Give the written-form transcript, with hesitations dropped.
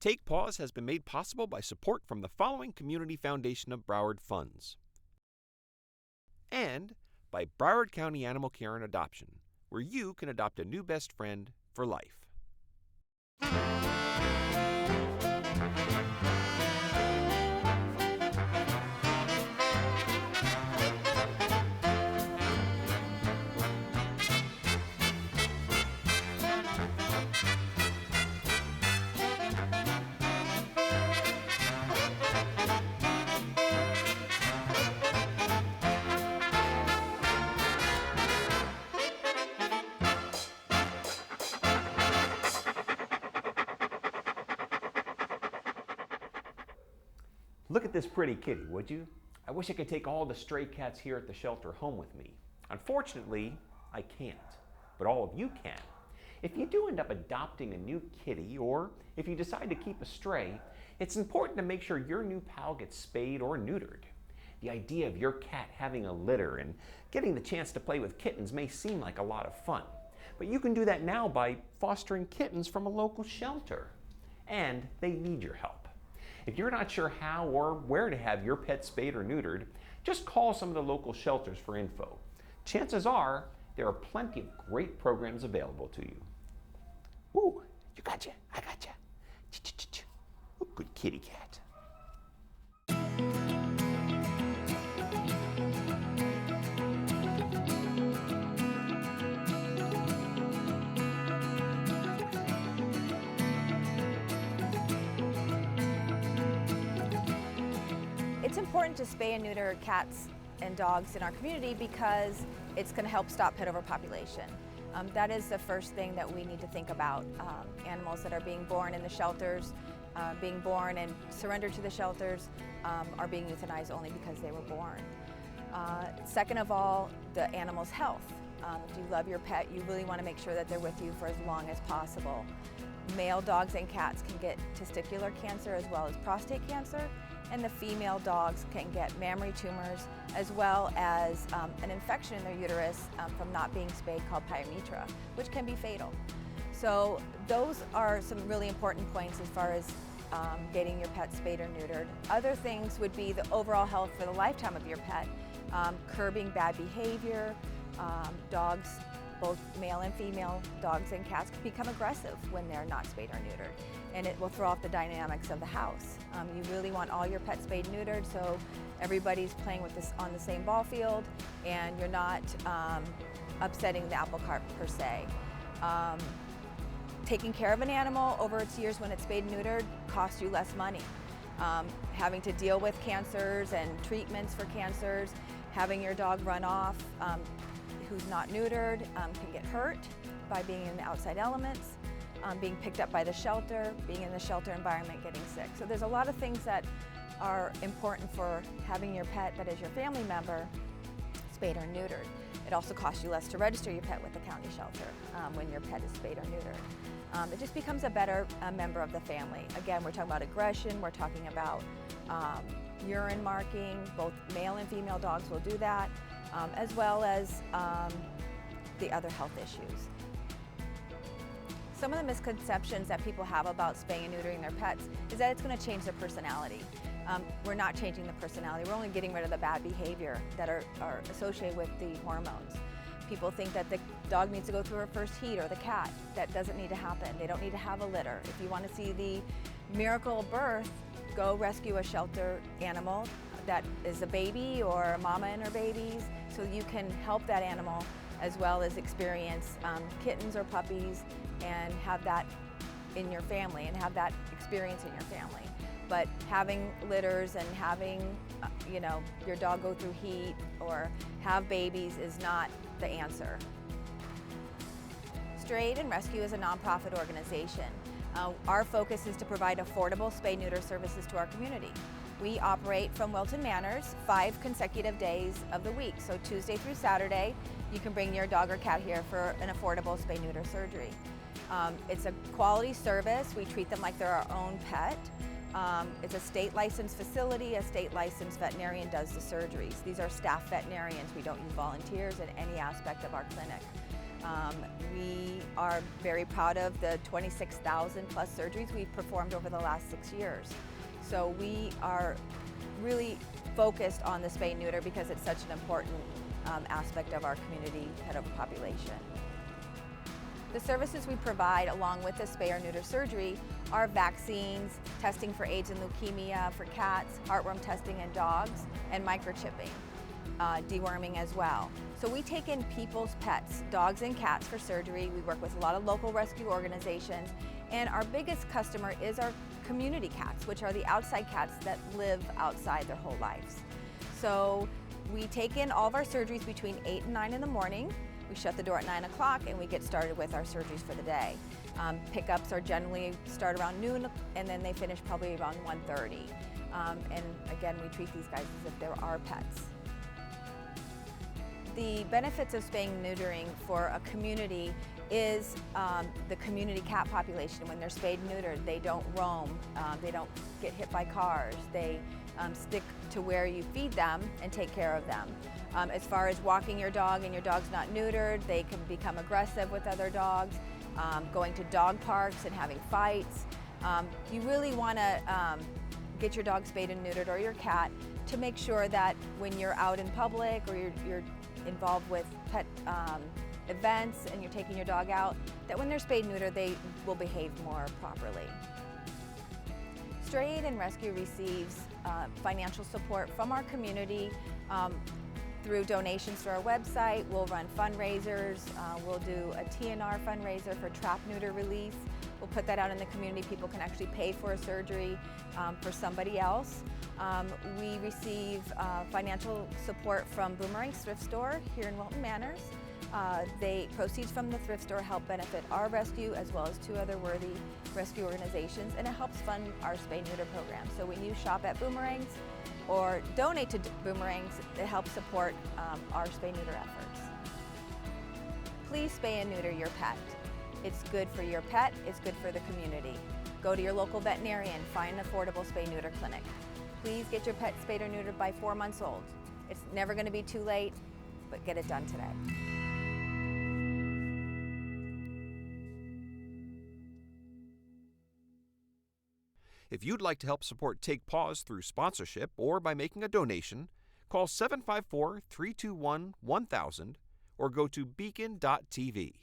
Take Paws has been made possible by support from the following Community Foundation of Broward funds. And by Broward County Animal Care and Adoption, where you can adopt a new best friend for life. Look at this pretty kitty, would you? I wish I could take all the stray cats here at the shelter home with me. Unfortunately, I can't, but all of you can. If you do end up adopting a new kitty, or if you decide to keep a stray, it's important to make sure your new pal gets spayed or neutered. The idea of your cat having a litter and getting the chance to play with kittens may seem like a lot of fun, but you can do that now by fostering kittens from a local shelter. And they need your help. If you're not sure how or where to have your pet spayed or neutered, just call some of the local shelters for info. Chances are there are plenty of great programs available to you. Ooh, you gotcha, I gotcha. Ooh, good kitty cat. It's important to spay and neuter cats and dogs in our community because it's going to help stop pet overpopulation. That is the first thing that we need to think about. Animals that are being born in the shelters, being born and surrendered to the shelters, are being euthanized only because they were born. Second of all, the animal's health. If you love your pet, you really want to make sure that they're with you for as long as possible. Male dogs and cats can get testicular cancer as well as prostate cancer, and the female dogs can get mammary tumors as well as an infection in their uterus from not being spayed called pyometra, which can be fatal. So those are some really important points as far as getting your pet spayed or neutered. Other things would be the overall health for the lifetime of your pet, curbing bad behavior. Dogs, both male and female dogs and cats, can become aggressive when they're not spayed or neutered, and it will throw off the dynamics of the house. You really want all your pets spayed and neutered so everybody's playing with this on the same ball field and you're not upsetting the apple cart per se. Taking care of an animal over its years when it's spayed and neutered costs you less money. Having to deal with cancers and treatments for cancers, having your dog run off who's not neutered can get hurt by being in the outside elements, being picked up by the shelter, being in the shelter environment, getting sick. So there's a lot of things that are important for having your pet that is your family member spayed or neutered. It also costs you less to register your pet with the county shelter when your pet is spayed or neutered. It just becomes a better member of the family. Again, we're talking about aggression, we're talking about urine marking. Both male and female dogs will do that, as well as the other health issues. Some of the misconceptions that people have about spaying and neutering their pets is that it's going to change their personality. We're not changing the personality, we're only getting rid of the bad behavior that are associated with the hormones. People think that the dog needs to go through her first heat, or the cat. That doesn't need to happen. They don't need to have a litter. If you want to see the miracle of birth, go rescue a shelter animal that is a baby or a mama and her babies, so you can help that animal as well as experience kittens or puppies and have that in your family and have that experience in your family. But having litters and having your dog go through heat or have babies is not the answer. Strayed and Rescue is a nonprofit organization. Our focus is to provide affordable spay-neuter services to our community. We operate from Wilton Manors 5 consecutive days of the week. So Tuesday through Saturday, you can bring your dog or cat here for an affordable spay-neuter surgery. It's a quality service. We treat them like they're our own pet. It's a state licensed facility. A state licensed veterinarian does the surgeries. These are staff veterinarians. We don't use volunteers in any aspect of our clinic. We are very proud of the 26,000 plus surgeries we've performed over the last 6 years. So we are really focused on the spay and neuter because it's such an important aspect of our community pet overpopulation. The services we provide along with the spay or neuter surgery are vaccines, testing for AIDS and leukemia for cats, heartworm testing in dogs, and microchipping, deworming as well. So we take in people's pets, dogs and cats, for surgery. We work with a lot of local rescue organizations, and our biggest customer is our community cats, which are the outside cats that live outside their whole lives. So we take in all of our surgeries between 8 and 9 in the morning. We shut the door at 9 o'clock and we get started with our surgeries for the day. Pickups are generally start around noon and then they finish probably around 1:30. And again, we treat these guys as if they're our pets. The benefits of spaying and neutering for a community is the community cat population. When they're spayed and neutered, they don't roam, they don't get hit by cars, they stick to where you feed them and take care of them. As far as walking your dog and your dog's not neutered, they can become aggressive with other dogs, going to dog parks and having fights. You really want to get your dog spayed and neutered, or your cat, to make sure that when you're out in public or you're involved with pet events and you're taking your dog out, that when they're spayed and neutered, they will behave more properly. Stray Aid and Rescue receives financial support from our community through donations to our website. We'll run fundraisers. We'll do a TNR fundraiser for trap neuter release. We'll put that out in the community. People can actually pay for a surgery for somebody else. We receive financial support from Boomerang's Thrift Store here in Wilton Manors. Proceeds from the thrift store help benefit our rescue as well as 2 other worthy rescue organizations, and it helps fund our spay neuter program. So when you shop at Boomerang's or donate to Boomerang's, it helps support our spay neuter efforts. Please spay and neuter your pet. It's good for your pet, it's good for the community. Go to your local veterinarian, find an affordable spay neuter clinic. Please get your pet spayed or neutered by 4 months old. It's never going to be too late, but get it done today. If you'd like to help support Take Paws through sponsorship or by making a donation, call 754-321-1000 or go to BECON-TV.